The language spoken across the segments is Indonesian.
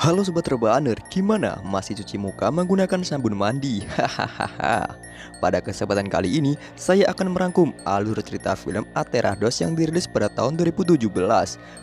Halo Sobat Rebaner, gimana? Masih cuci muka menggunakan sabun mandi? Hahaha. Pada kesempatan kali ini, saya akan merangkum alur cerita film Aterrados yang dirilis pada tahun 2017,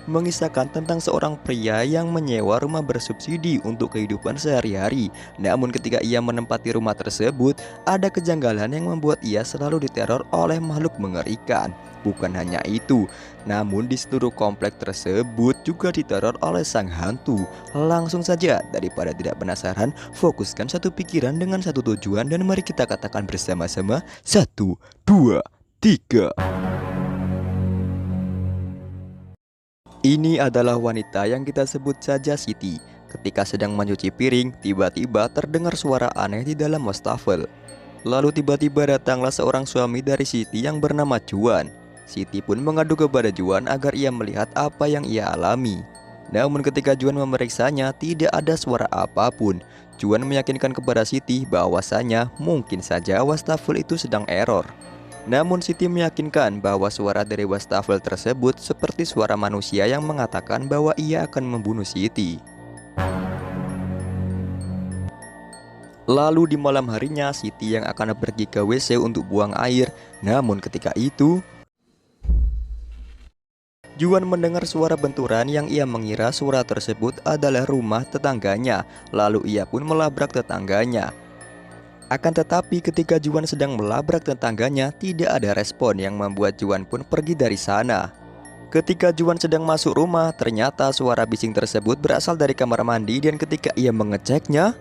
mengisahkan tentang seorang pria yang menyewa rumah bersubsidi untuk kehidupan sehari-hari. Namun ketika ia menempati rumah tersebut, ada kejanggalan yang membuat ia selalu diteror oleh makhluk mengerikan. Bukan hanya itu, namun di seluruh komplek tersebut juga diteror oleh sang hantu. Langsung saja, daripada tidak penasaran, fokuskan satu pikiran dengan satu tujuan dan mari kita katakan bersama-sama: satu, dua, tiga. Ini adalah wanita yang kita sebut saja Siti. Ketika sedang mencuci piring, tiba-tiba terdengar suara aneh di dalam wastafel. Lalu tiba-tiba datanglah seorang suami dari Siti yang bernama Juan. Siti pun mengadu kepada Juan agar ia melihat apa yang ia alami. Namun ketika Juan memeriksanya, tidak ada suara apapun. Juan meyakinkan kepada Siti bahwasanya mungkin saja wastafel itu sedang error. Namun Siti meyakinkan bahwa suara dari wastafel tersebut seperti suara manusia yang mengatakan bahwa ia akan membunuh Siti. Lalu di malam harinya, Siti yang akan pergi ke WC untuk buang air. Namun ketika itu, Juan mendengar suara benturan yang ia mengira suara tersebut adalah rumah tetangganya. Lalu ia pun melabrak tetangganya. Akan tetapi ketika Juan sedang melabrak tetangganya, tidak ada respon yang membuat Juan pun pergi dari sana. Ketika Juan sedang masuk rumah, ternyata suara bising tersebut berasal dari kamar mandi, dan ketika ia mengeceknya,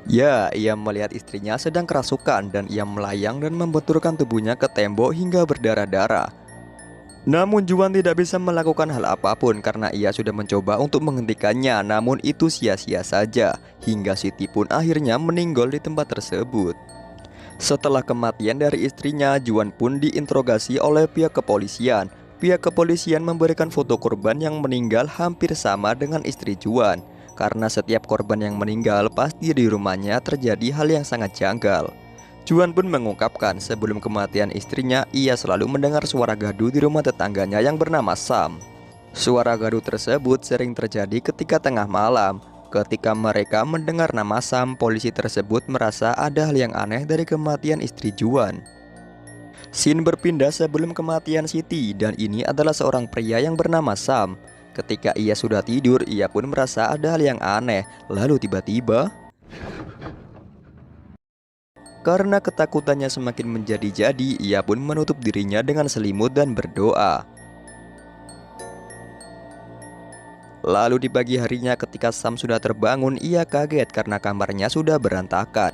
ya, ia melihat istrinya sedang kerasukan dan ia melayang dan membenturkan tubuhnya ke tembok hingga berdarah-darah. Namun Juan tidak bisa melakukan hal apapun karena ia sudah mencoba untuk menghentikannya, namun itu sia-sia saja. Hingga Siti pun akhirnya meninggal di tempat tersebut. Setelah kematian dari istrinya, Juan pun diinterogasi oleh pihak kepolisian. Pihak kepolisian memberikan foto korban yang meninggal hampir sama dengan istri Juan. Karena setiap korban yang meninggal pasti di rumahnya terjadi hal yang sangat janggal. Juan pun mengungkapkan sebelum kematian istrinya, ia selalu mendengar suara gaduh di rumah tetangganya yang bernama Sam. Suara gaduh tersebut sering terjadi ketika tengah malam. Ketika mereka mendengar nama Sam, polisi tersebut merasa ada hal yang aneh dari kematian istri Juan. Scene berpindah sebelum kematian Siti, dan ini adalah seorang pria yang bernama Sam. Ketika ia sudah tidur, ia pun merasa ada hal yang aneh. Lalu tiba-tiba, karena ketakutannya semakin menjadi-jadi, ia pun menutup dirinya dengan selimut dan berdoa. Lalu di pagi harinya ketika Sam sudah terbangun, ia kaget karena kamarnya sudah berantakan.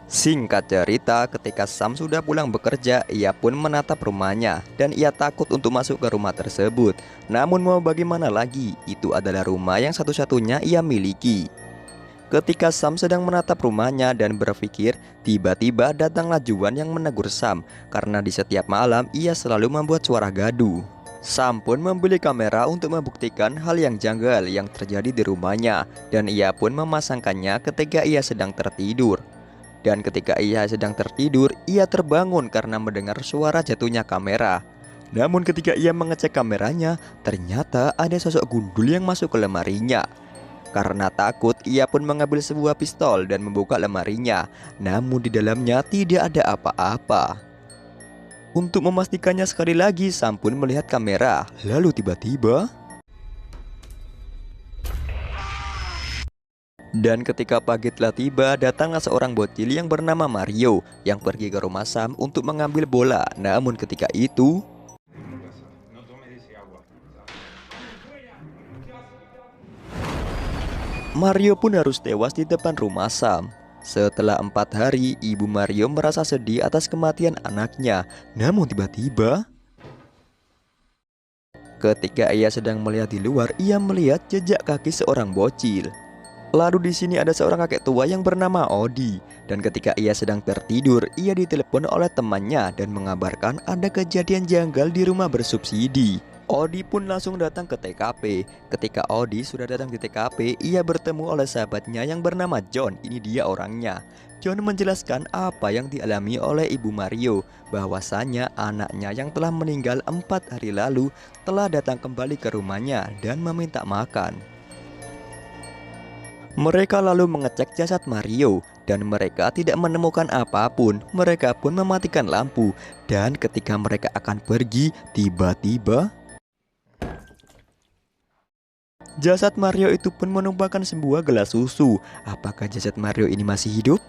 Singkat cerita, ketika Sam sudah pulang bekerja, ia pun menatap rumahnya dan ia takut untuk masuk ke rumah tersebut. Namun mau bagaimana lagi, itu adalah rumah yang satu-satunya ia miliki. Ketika Sam sedang menatap rumahnya dan berpikir, tiba-tiba datanglah Juan yang menegur Sam karena di setiap malam ia selalu membuat suara gaduh. Sam pun membeli kamera untuk membuktikan hal yang janggal yang terjadi di rumahnya, dan ia pun memasangkannya ketika ia sedang tertidur. Dan ketika ia sedang tertidur, ia terbangun karena mendengar suara jatuhnya kamera. Namun ketika ia mengecek kameranya, ternyata ada sosok gundul yang masuk ke lemarinya. Karena takut, ia pun mengambil sebuah pistol dan membuka lemarinya. Namun di dalamnya tidak ada apa-apa. Untuk memastikannya sekali lagi, Sam pun melihat kamera. Lalu tiba-tiba, dan ketika pagi telah tiba, datanglah seorang bocil yang bernama Mario yang pergi ke rumah Sam untuk mengambil bola. Namun ketika itu, Mario pun harus tewas di depan rumah Sam. Setelah 4 hari, ibu Mario merasa sedih atas kematian anaknya. Namun tiba-tiba, ketika ia sedang melihat di luar, ia melihat jejak kaki seorang bocil. Lalu di sini ada seorang kakek tua yang bernama Odi, dan ketika ia sedang tertidur, ia ditelepon oleh temannya dan mengabarkan ada kejadian janggal di rumah bersubsidi. Odi pun langsung datang ke TKP. Ketika Odi sudah datang di TKP, ia bertemu oleh sahabatnya yang bernama John. Ini dia orangnya. John menjelaskan apa yang dialami oleh ibu Mario, bahwasanya anaknya yang telah meninggal 4 hari lalu telah datang kembali ke rumahnya dan meminta makan. Mereka lalu mengecek jasad Mario dan mereka tidak menemukan apapun. Mereka pun mematikan lampu dan ketika mereka akan pergi, tiba-tiba jasad Mario itu pun menumpahkan sebuah gelas susu. Apakah jasad Mario ini masih hidup?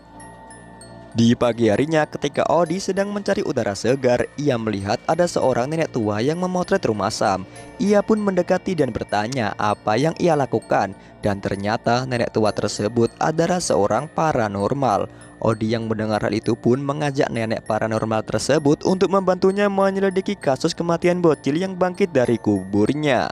Di pagi harinya ketika Odi sedang mencari udara segar, ia melihat ada seorang nenek tua yang memotret rumah Sam. Ia pun mendekati dan bertanya apa yang ia lakukan. Dan ternyata nenek tua tersebut adalah seorang paranormal. Odi yang mendengar hal itu pun mengajak nenek paranormal tersebut untuk membantunya menyelidiki kasus kematian bocil yang bangkit dari kuburnya.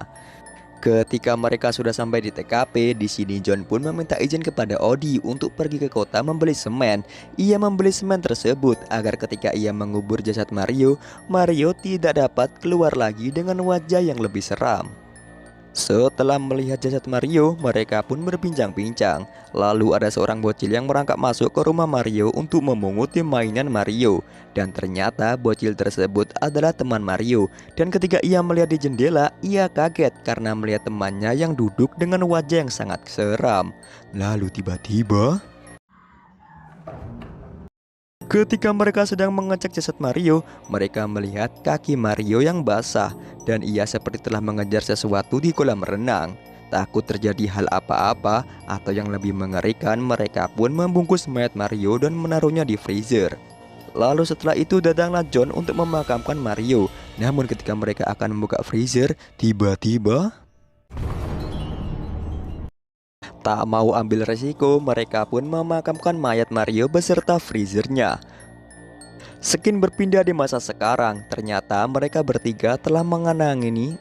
Ketika mereka sudah sampai di TKP, di sini John pun meminta izin kepada Odi untuk pergi ke kota membeli semen. Ia membeli semen tersebut agar ketika ia mengubur jasad Mario, Mario tidak dapat keluar lagi dengan wajah yang lebih seram. Setelah melihat jasad Mario, mereka pun berbincang-bincang. Lalu ada seorang bocil yang merangkak masuk ke rumah Mario untuk memunguti mainan Mario. Dan ternyata bocil tersebut adalah teman Mario. Dan ketika ia melihat di jendela, ia kaget karena melihat temannya yang duduk dengan wajah yang sangat seram. Lalu tiba-tiba ketika mereka sedang mengecek jasad Mario, mereka melihat kaki Mario yang basah dan ia seperti telah mengejar sesuatu di kolam renang. Takut terjadi hal apa-apa atau yang lebih mengerikan, mereka pun membungkus mayat Mario dan menaruhnya di freezer. Lalu setelah itu datanglah John untuk memakamkan Mario. Namun ketika mereka akan membuka freezer, tiba-tiba tak mau ambil resiko, mereka pun memakamkan mayat Mario beserta freezernya. Skin berpindah di masa sekarang, ternyata mereka bertiga telah mengenangini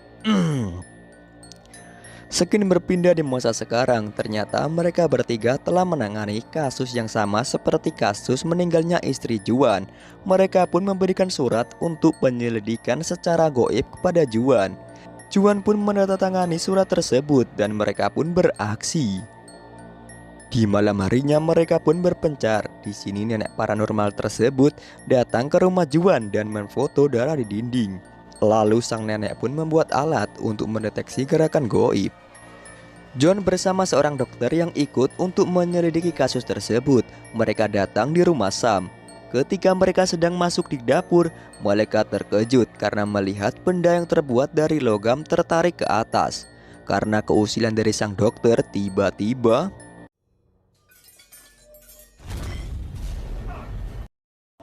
Skin berpindah di masa sekarang, ternyata mereka bertiga telah menangani kasus yang sama seperti kasus meninggalnya istri Juan. Mereka pun memberikan surat untuk penyelidikan secara goib kepada Juan. Juan pun menandatangani surat tersebut dan mereka pun beraksi. Di malam harinya mereka pun berpencar. Di sini nenek paranormal tersebut datang ke rumah Juan dan memfoto darah di dinding. Lalu sang nenek pun membuat alat untuk mendeteksi gerakan goib. John bersama seorang dokter yang ikut untuk menyelidiki kasus tersebut. Mereka datang di rumah Sam. Ketika mereka sedang masuk di dapur, mereka terkejut karena melihat benda yang terbuat dari logam tertarik ke atas. Karena keusilan dari sang dokter, tiba-tiba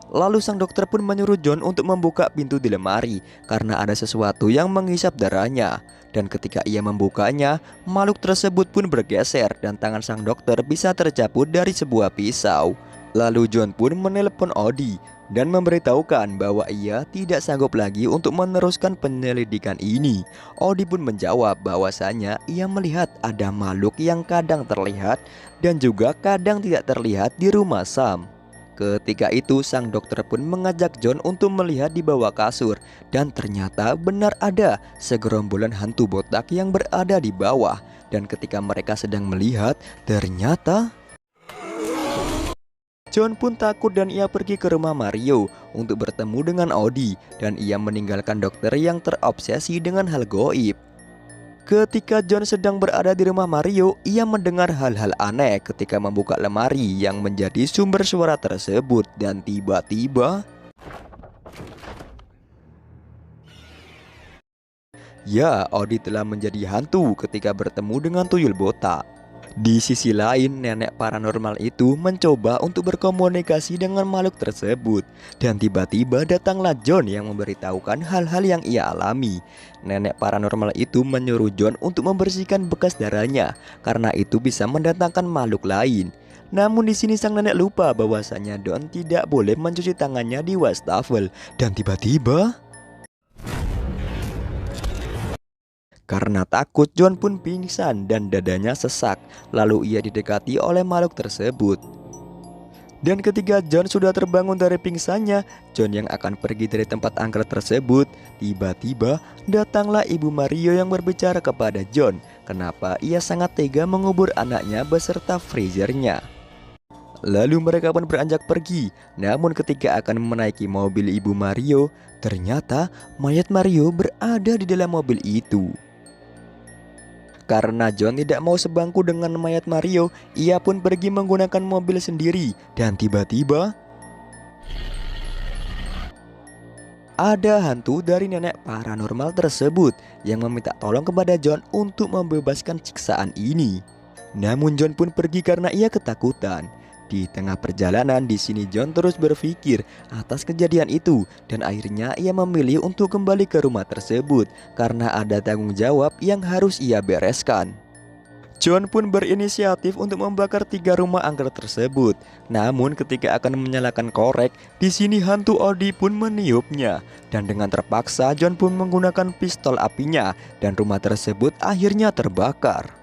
lalu sang dokter pun menyuruh John untuk membuka pintu di lemari karena ada sesuatu yang menghisap darahnya. Dan ketika ia membukanya, makhluk tersebut pun bergeser dan tangan sang dokter bisa tercabut dari sebuah pisau. Lalu John pun menelepon Odi dan memberitahukan bahwa ia tidak sanggup lagi untuk meneruskan penyelidikan ini. Odi pun menjawab bahwasanya ia melihat ada makhluk yang kadang terlihat dan juga kadang tidak terlihat di rumah Sam. Ketika itu sang dokter pun mengajak John untuk melihat di bawah kasur. Dan ternyata benar ada segerombolan hantu botak yang berada di bawah. Dan ketika mereka sedang melihat, ternyata John pun takut dan ia pergi ke rumah Mario untuk bertemu dengan Odi. Dan ia meninggalkan dokter yang terobsesi dengan hal goib. Ketika John sedang berada di rumah Mario, ia mendengar hal-hal aneh ketika membuka lemari yang menjadi sumber suara tersebut. Dan tiba-tiba ya, Odi telah menjadi hantu ketika bertemu dengan tuyul botak. Di sisi lain, nenek paranormal itu mencoba untuk berkomunikasi dengan makhluk tersebut. Dan tiba-tiba datanglah John yang memberitahukan hal-hal yang ia alami. Nenek paranormal itu menyuruh John untuk membersihkan bekas darahnya, karena itu bisa mendatangkan makhluk lain. Namun di sini sang nenek lupa bahwasanya John tidak boleh mencuci tangannya di wastafel. Dan tiba-tiba karena takut, John pun pingsan dan dadanya sesak. Lalu ia didekati oleh makhluk tersebut. Dan ketika John sudah terbangun dari pingsannya, John yang akan pergi dari tempat angker tersebut, tiba-tiba datanglah ibu Mario yang berbicara kepada John. Kenapa ia sangat tega mengubur anaknya beserta freezernya. Lalu mereka pun beranjak pergi. Namun ketika akan menaiki mobil ibu Mario, ternyata mayat Mario berada di dalam mobil itu. Karena John tidak mau sebangku dengan mayat Mario, ia pun pergi menggunakan mobil sendiri. Dan tiba-tiba ada hantu dari nenek paranormal tersebut yang meminta tolong kepada John untuk membebaskan siksaan ini. Namun John pun pergi karena ia ketakutan. Di tengah perjalanan di sini John terus berpikir atas kejadian itu dan akhirnya ia memilih untuk kembali ke rumah tersebut karena ada tanggung jawab yang harus ia bereskan. John pun berinisiatif untuk membakar 3 rumah angker tersebut. Namun ketika akan menyalakan korek, di sini hantu Odi pun meniupnya dan dengan terpaksa John pun menggunakan pistol apinya dan rumah tersebut akhirnya terbakar.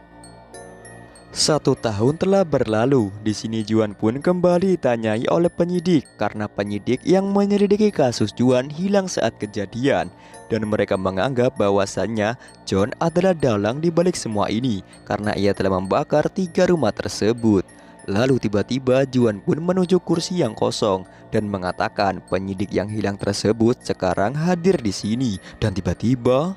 1 tahun telah berlalu. Di sini Juan pun kembali ditanyai oleh penyidik karena penyidik yang menyelidiki kasus Juan hilang saat kejadian dan mereka menganggap bahwasannya John adalah dalang di balik semua ini karena ia telah membakar 3 rumah tersebut. Lalu tiba-tiba Juan pun menuju kursi yang kosong dan mengatakan penyidik yang hilang tersebut sekarang hadir di sini dan tiba-tiba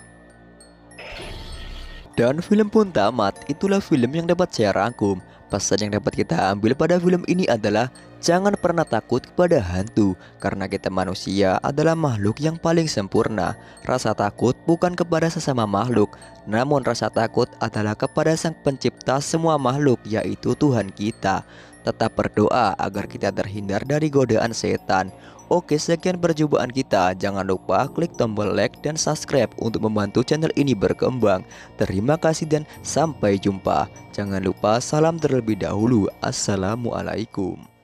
dan film pun tamat. Itulah film yang dapat saya rangkum. Pesan yang dapat kita ambil pada film ini adalah jangan pernah takut kepada hantu karena kita manusia adalah makhluk yang paling sempurna. Rasa takut bukan kepada sesama makhluk, namun rasa takut adalah kepada Sang Pencipta semua makhluk, yaitu Tuhan kita. Tetap berdoa agar kita terhindar dari godaan setan. Oke, sekian perjumpaan kita. Jangan lupa klik tombol like dan subscribe untuk membantu channel ini berkembang. Terima kasih dan sampai jumpa. Jangan lupa salam terlebih dahulu. Assalamualaikum.